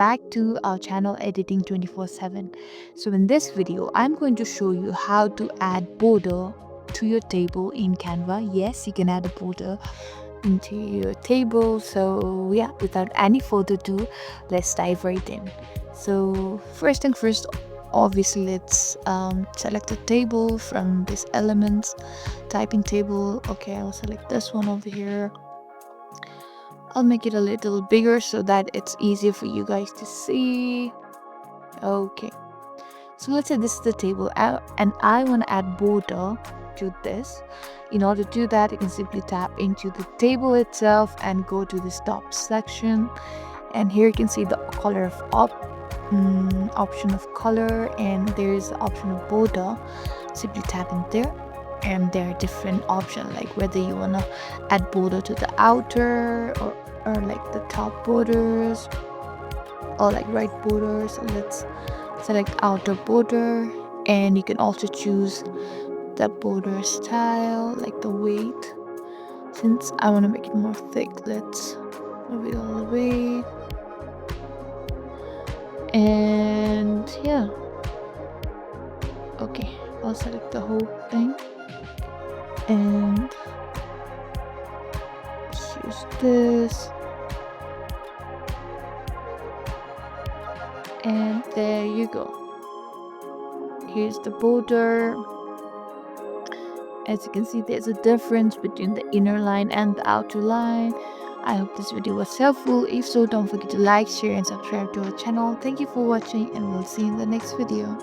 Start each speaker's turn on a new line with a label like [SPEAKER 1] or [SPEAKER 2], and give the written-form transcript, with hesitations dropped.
[SPEAKER 1] back to our channel Editing 24/7. So in this video I'm going to show you how to add border to your table in Canva. Yes, you can add a border into your table. So yeah, without any further ado, let's dive right in. So first thing first, obviously let's select a table from these elements. Type in table. Okay, I'll select this one over here. I'll make it a little bigger so that it's easier for you guys to see. Okay, so let's say this is the table and I want to add border to this. In order to do that, you can simply tap into the table itself and go to this top section, and here you can see the color of option of color, and there's the option of border. Simply tap in there, and there are different options, like whether you want to add border to the outer or like the top borders or like right border. So let's select outer border, and you can also choose the border style, like the weight. Since I want to make it more thick, let's move it all the way. And yeah, okay, I'll select the whole thing and choose this, and there you go. Here's the border. As you can see, there's a difference between the inner line and the outer line. I hope this video was helpful. If so, don't forget to like, share and subscribe to our channel. Thank you for watching, and we'll see you in the next video.